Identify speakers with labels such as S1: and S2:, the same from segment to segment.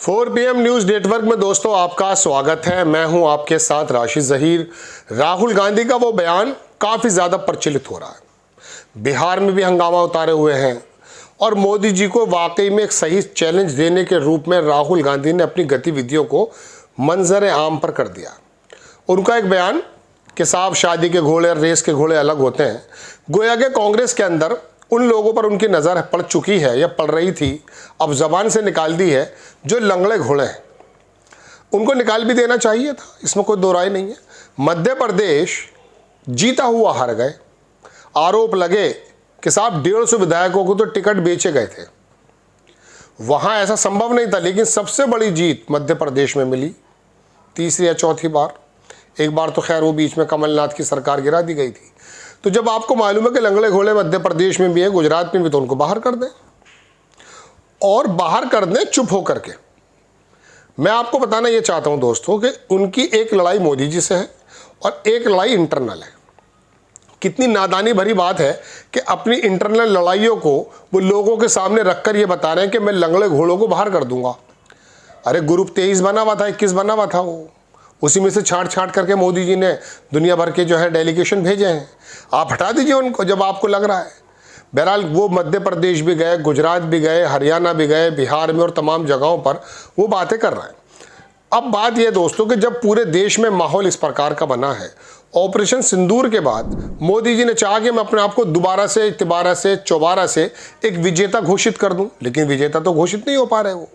S1: 4 PM news network में दोस्तों आपका स्वागत है। मैं हूं आपके साथ राशिद ज़हीर। राहुल गांधी का वो बयान काफ़ी ज़्यादा प्रचलित हो रहा है। बिहार में भी हंगामा उतारे हुए हैं और मोदी जी को वाकई में एक सही चैलेंज देने के रूप में राहुल गांधी ने अपनी गतिविधियों को मंजर आम पर कर दिया। उनका एक बयान कि साहब शादी के घोड़े और रेस के घोड़े अलग होते हैं, गोया कि कांग्रेस के अंदर उन लोगों पर उनकी नज़र पड़ चुकी है या पड़ रही थी, अब ज़बान से निकाल दी है, जो लंगड़े घोड़े हैं उनको निकाल भी देना चाहिए था, इसमें कोई दो राय नहीं है। मध्य प्रदेश जीता हुआ हार गए। आरोप लगे कि साहब 150 विधायकों को तो टिकट बेचे गए थे, वहाँ ऐसा संभव नहीं था, लेकिन सबसे बड़ी जीत मध्य प्रदेश में मिली, तीसरी या चौथी बार। एक बार तो खैर वो बीच में कमलनाथ की सरकार गिरा दी गई थी। तो जब आपको मालूम है कि लंगड़े घोड़े मध्य प्रदेश में भी है, गुजरात में भी, तो उनको बाहर कर दें, और बाहर कर दें चुप होकर के। मैं आपको बताना ये चाहता हूं दोस्तों कि उनकी एक लड़ाई मोदी जी से है और एक लड़ाई इंटरनल है। कितनी नादानी भरी बात है कि अपनी इंटरनल लड़ाइयों को वो लोगों के सामने रखकर ये बता रहे हैं कि मैं लंगड़े घोड़ों को बाहर कर दूंगा। अरे ग्रुप 23 बना हुआ था, 21 बना हुआ था, वो उसी में से छांट छांट करके मोदी जी ने दुनिया भर के जो है डेलीगेशन भेजे हैं। आप हटा दीजिए उनको जब आपको लग रहा है। बहरहाल वो मध्य प्रदेश भी गए, गुजरात भी गए, हरियाणा भी गए, बिहार में और तमाम जगहों पर वो बातें कर रहे हैं। अब बात यह दोस्तों कि जब पूरे देश में माहौल इस प्रकार का बना है, ऑपरेशन सिंदूर के बाद मोदी जी ने चाहा कि मैं अपने आप को दोबारा से, तिबारा से, चौबारा से एक विजेता घोषित कर दूं, लेकिन विजेता तो घोषित नहीं हो पा रहे वो।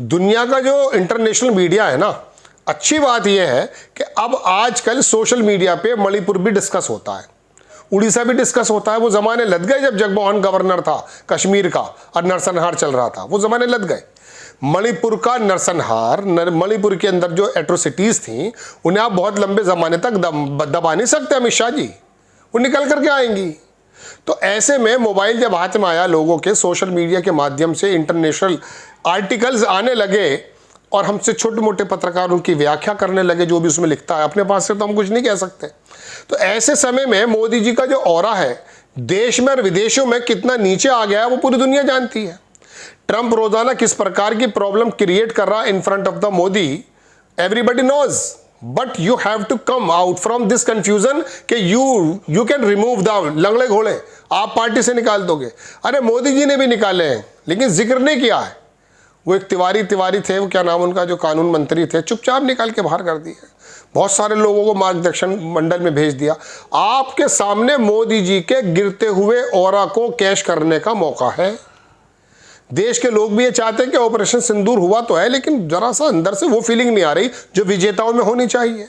S1: दुनिया का जो इंटरनेशनल मीडिया है ना, अच्छी बात यह है कि अब आजकल सोशल मीडिया पे मणिपुर भी डिस्कस होता है, उड़ीसा भी डिस्कस होता है। वो ज़माने लद गए जब जगमोहन गवर्नर था कश्मीर का और नरसंहार चल रहा था, वो ज़माने लद गए। मणिपुर का नरसंहार, मणिपुर के अंदर जो एट्रोसिटीज़ थी, उन्हें आप बहुत लंबे ज़माने तक दबा नहीं सकते अमित शाह जी, वो निकल करके आएंगी। तो ऐसे में मोबाइल जब हाथ में आया, लोगों के सोशल मीडिया के माध्यम से इंटरनेशनल आर्टिकल्स आने लगे और हमसे छोटे मोटे पत्रकार उनकी व्याख्या करने लगे, जो भी उसमें लिखता है, अपने पास से तो हम कुछ नहीं कह सकते। तो ऐसे समय में मोदी जी का जो ऑरा है देश में और विदेशों में कितना नीचे आ गया है, वो पूरी दुनिया जानती है। ट्रंप रोजाना किस प्रकार की प्रॉब्लम क्रिएट कर रहा है in front of the Modi, everybody knows, but you have to come out from this confusion कि यू कैन रिमूव द लंगड़े घोड़े, आप पार्टी से निकाल दोगे। अरे मोदी जी ने भी निकाले हैं, लेकिन जिक्र नहीं किया है। वो एक तिवारी थे, वो क्या नाम उनका, जो कानून मंत्री थे, चुपचाप निकाल के बाहर कर दिए। बहुत सारे लोगों को मार्गदर्शन मंडल में भेज दिया। आपके सामने मोदी जी के गिरते हुए ऑरा को कैश करने का मौका है। देश के लोग भी ये चाहते हैं कि ऑपरेशन सिंदूर हुआ तो है, लेकिन जरा सा अंदर से वो फीलिंग नहीं आ रही जो विजेताओं में होनी चाहिए।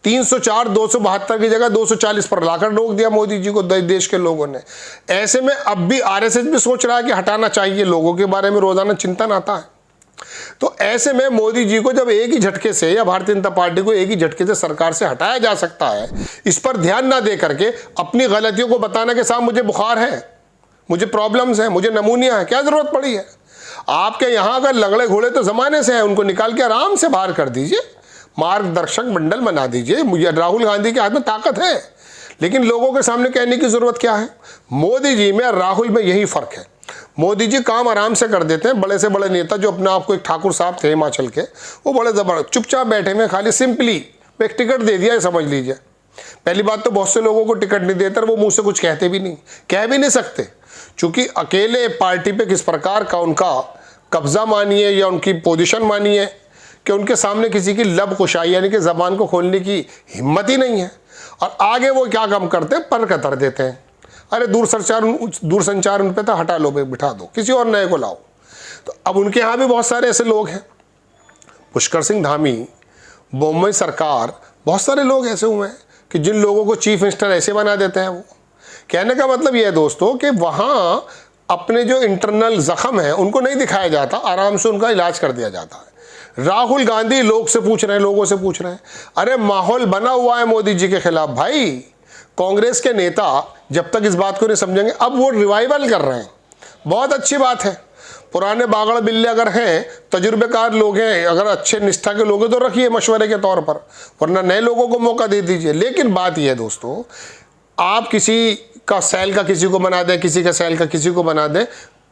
S1: 304 272 की जगह 240 पर लाकर रोक दिया मोदी जी को देश के लोगों ने। ऐसे में अब भी आरएसएस भी सोच रहा है कि हटाना चाहिए, लोगों के बारे में रोजाना चिंतन आता है। तो ऐसे में मोदी जी को जब एक ही झटके से, या भारतीय जनता पार्टी को एक ही झटके से सरकार से हटाया जा सकता है, इस पर ध्यान ना दे करके अपनी गलतियों को बताना कि साहब मुझे बुखार है, मुझे प्रॉब्लम्स है, मुझे नमूनिया है, क्या जरूरत पड़ी है। आपके यहाँ अगर लंगड़े घोड़े तो जमाने से हैं, उनको निकाल के आराम से बाहर कर दीजिए, मार्गदर्शक मंडल बना दीजिए। मुझे राहुल गांधी के हाथ में ताकत है, लेकिन लोगों के सामने कहने की जरूरत क्या है। मोदी जी में और राहुल में यही फर्क है। मोदी जी काम आराम से कर देते हैं। बड़े से बड़े नेता जो अपने आप को, एक ठाकुर साहब थे हिमाचल के, वो बड़े जबरदस्त चुपचाप बैठे हुए, खाली सिंपली एक टिकट दे दिया, समझ लीजिए। पहली बात तो बहुत से लोगों को टिकट नहीं देते, वो मुंह से कुछ कहते भी नहीं, कह भी नहीं सकते, क्योंकि अकेले पार्टी पे किस प्रकार का उनका कब्जा मानिए या उनकी पोजीशन मानिए कि उनके सामने किसी की लब कुशाई यानी कि जबान को खोलने की हिम्मत ही नहीं है। और आगे वो क्या काम करते हैं, पर कतर देते हैं। अरे दूरसंचार उन पे तो हटा लो, बिठा दो, किसी और नए को लाओ। तो अब उनके यहाँ भी बहुत सारे ऐसे लोग हैं, पुष्कर सिंह धामी, बॉम्बे सरकार, बहुत सारे लोग ऐसे हुए हैं कि जिन लोगों को चीफ मिनिस्टर ऐसे बना देते हैं। वो कहने का मतलब ये है दोस्तों कि वहाँ अपने जो इंटरनल जख्म है उनको नहीं दिखाया जाता, आराम से उनका इलाज कर दिया जाता है। राहुल गांधी लोग से पूछ रहे हैं, लोगों से पूछ रहे हैं। अरे माहौल बना हुआ है मोदी जी के खिलाफ भाई। कांग्रेस के नेता जब तक इस बात को नहीं समझेंगे, अब वो रिवाइवल कर रहे हैं, बहुत अच्छी बात है। पुराने बागड़ बिल्ले अगर हैं, तजुर्बेकार लोग हैं, अगर अच्छे निष्ठा के लोग हैं तो रखिए मशवरे के तौर पर, वरना नए लोगों को मौका दे दीजिए। लेकिन बात यह है दोस्तों, आप किसी का सैल का किसी को बना दें, किसी का सैल का किसी को बना दें,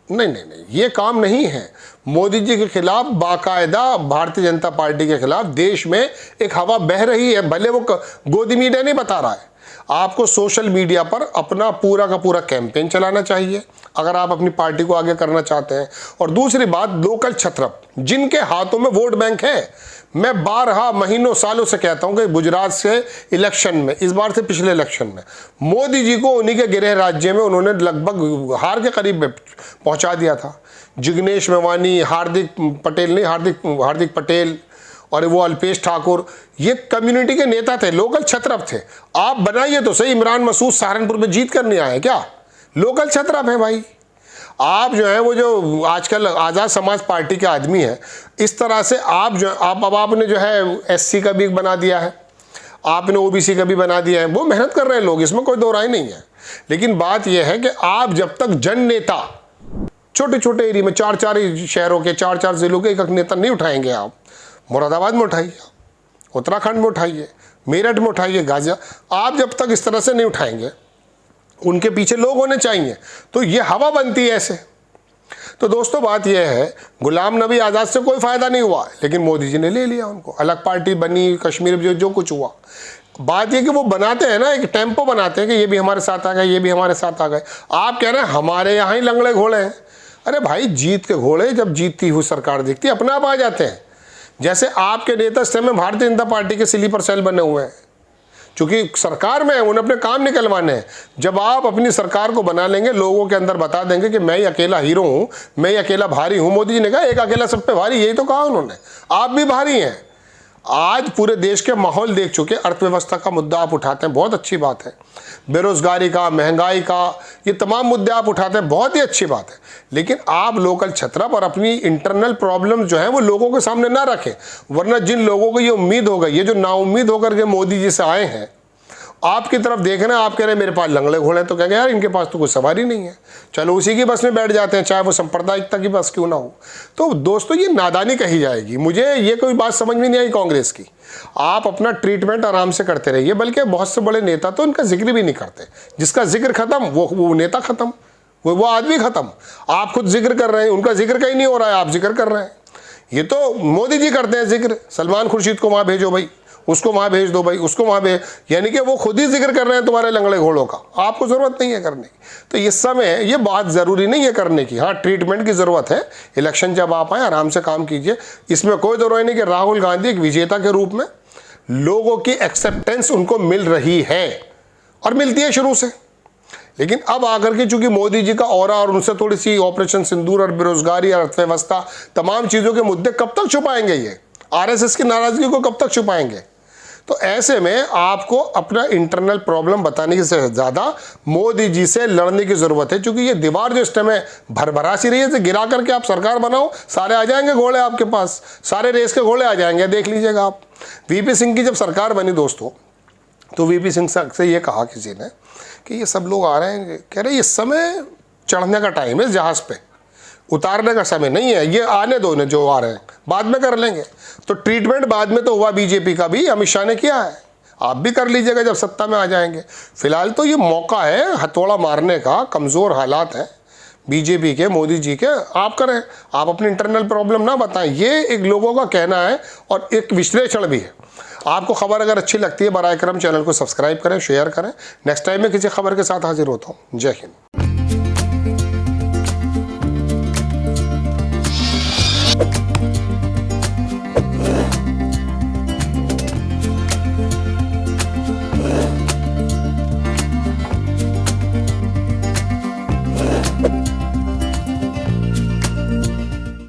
S1: नहीं नहीं नहीं, ये काम नहीं है। मोदी जी के खिलाफ बाकायदा भारतीय जनता पार्टी के खिलाफ देश में एक हवा बह रही है, भले वो गोदी मीडिया नहीं बता रहा है। आपको सोशल मीडिया पर अपना पूरा का पूरा कैंपेन चलाना चाहिए अगर आप अपनी पार्टी को आगे करना चाहते हैं। और दूसरी बात, लोकल छत्रप जिनके हाथों में वोट बैंक है, मैं 12 महीनों सालों से कहता हूं कि गुजरात से इलेक्शन में, इस बार से पिछले इलेक्शन में, मोदी जी को उन्हीं के गृह राज्य में उन्होंने लगभग हार के करीब पहुंचा दिया था। जिग्नेश मेवानी, हार्दिक पटेल और वो अल्पेश ठाकुर, ये कम्युनिटी के नेता थे, लोकल छत्रप थे। आप बनाइए तो सही, इमरान मसूद सहारनपुर में जीत कर नहीं आए क्या? लोकल छत्रप है भाई। आप जो है वो जो आजकल आज़ाद समाज पार्टी के आदमी हैं, इस तरह से आप जो आपने जो है SC का भी बना दिया है, आपने OBC का भी बना दिया है। वो मेहनत कर रहे हैं लोग, इसमें कोई दो राय नहीं है। लेकिन बात यह है कि आप जब तक जन नेता छोटे छोटे एरिया में 4-4 शहरों के 4-4 जिलों के एक नेता नहीं उठाएंगे, आप मुरादाबाद में उठाइए, उत्तराखंड में उठाइए, मेरठ में उठाइए, गाजिया, आप जब तक इस तरह से नहीं उठाएंगे, उनके पीछे लोग होने चाहिए, तो ये हवा बनती है ऐसे। तो दोस्तों बात यह है, गुलाम नबी आज़ाद से कोई फ़ायदा नहीं हुआ, लेकिन मोदी जी ने ले लिया उनको, अलग पार्टी बनी, कश्मीर में जो कुछ हुआ। बात यह कि वो बनाते हैं ना, एक टेम्पो बनाते हैं कि ये भी हमारे साथ आ गए, ये भी हमारे साथ आ गए। आप कह रहे हैं हमारे यहाँ ही लंगड़े घोड़े हैं। अरे भाई, जीत के घोड़े जब जीतती हुई सरकार दिखती है अपने आप आ जाते हैं। जैसे आपके नेतृत्व में भारतीय जनता पार्टी के स्लीपर सेल बने हुए हैं, चूंकि सरकार में है, उन्हें अपने काम निकलवाने हैं। जब आप अपनी सरकार को बना लेंगे, लोगों के अंदर बता देंगे कि मैं ही अकेला हीरो हूं, मैं ही अकेला भारी हूं। मोदी जी ने कहा एक अकेला सब पे भारी, यही तो कहा उन्होंने। आप भी भारी हैं। आज पूरे देश के माहौल देख चुके, अर्थव्यवस्था का मुद्दा आप उठाते हैं, बहुत अच्छी बात है। बेरोजगारी का, महंगाई का, ये तमाम मुद्दे आप उठाते हैं, बहुत ही अच्छी बात है। लेकिन आप लोकल छत्रप और अपनी इंटरनल प्रॉब्लम जो है वो लोगों के सामने ना रखें, वरना जिन लोगों को ये उम्मीद हो गई, ये जो नाउम्मीद होकर के मोदी जी से आए हैं, आपकी तरफ देख रहे हैं, आप कह रहे हैं मेरे पास लंगड़े घोड़े हैं, तो कहेंगे यार इनके पास तो कोई सवारी नहीं है, चलो उसी की बस में बैठ जाते हैं, चाहे वो सांप्रदायिकता की बस क्यों ना हो। तो दोस्तों ये नादानी कही जाएगी। मुझे ये कोई बात समझ में नहीं आई कांग्रेस की। आप अपना ट्रीटमेंट आराम से करते रहिए, बल्कि बहुत से बड़े नेता तो इनका जिक्र भी नहीं करते। जिसका जिक्र खत्म वो नेता खत्म, वो आदमी खत्म। आप खुद जिक्र कर रहे हैं, उनका जिक्र कहीं नहीं हो रहा है, आप जिक्र कर रहे हैं। ये तो मोदी जी करते हैं जिक्र, सलमान खुर्शीद को वहाँ भेजो भाई, उसको वहाँ भेज दो भाई, उसको वहाँ भेज, यानी कि वो खुद ही जिक्र कर रहे हैं तुम्हारे लंगड़े घोड़ों का, आपको ज़रूरत नहीं है करने की। तो इस समय ये बात ज़रूरी नहीं है करने की। हाँ, ट्रीटमेंट की ज़रूरत है। इलेक्शन जब आप आए आराम से काम कीजिए, इसमें कोई दो राय नहीं कि राहुल गांधी एक विजेता के रूप में लोगों की एक्सेप्टेंस उनको मिल रही है और मिलती है शुरू से। लेकिन अब आकर के चूंकि मोदी जी का ऑरा और उनसे थोड़ी सी ऑपरेशन सिंदूर और बेरोजगारी और अर्थव्यवस्था, तमाम चीज़ों के मुद्दे कब तक छुपाएंगे? ये RSS की नाराजगी को कब तक छुपाएंगे? तो ऐसे में आपको अपना इंटरनल प्रॉब्लम बताने से ज़्यादा मोदी जी से लड़ने की ज़रूरत है, क्योंकि ये दीवार जो इस टाइम भरभरा सी रही है, इसे गिरा करके आप सरकार बनाओ, सारे आ जाएंगे घोड़े आपके पास, सारे रेस के घोड़े आ जाएंगे, देख लीजिएगा आप। VP सिंह की जब सरकार बनी दोस्तों, तो VP सिंह से ये कहा किसी ने कि ये सब लोग आ रहे हैं, कह रहे ये समय चढ़ने का टाइम है, जहाज़ पे उतारने का समय नहीं है, ये आने दो ने जो आ रहे हैं, बाद में कर लेंगे। तो ट्रीटमेंट बाद में तो हुआ बीजेपी का भी, अमित शाह ने किया है, आप भी कर लीजिएगा जब सत्ता में आ जाएंगे। फिलहाल तो ये मौका है हथौड़ा मारने का, कमज़ोर हालात हैं बीजेपी के, मोदी जी के, आप करें, आप अपनी इंटरनल प्रॉब्लम ना बताएं। ये एक लोगों का कहना है और एक विश्लेषण भी है। आपको खबर अगर अच्छी लगती है, बराए करम चैनल को सब्सक्राइब करें, शेयर करें। नेक्स्ट टाइम में किसी खबर के साथ हाजिर होता हूँ। जय हिंद।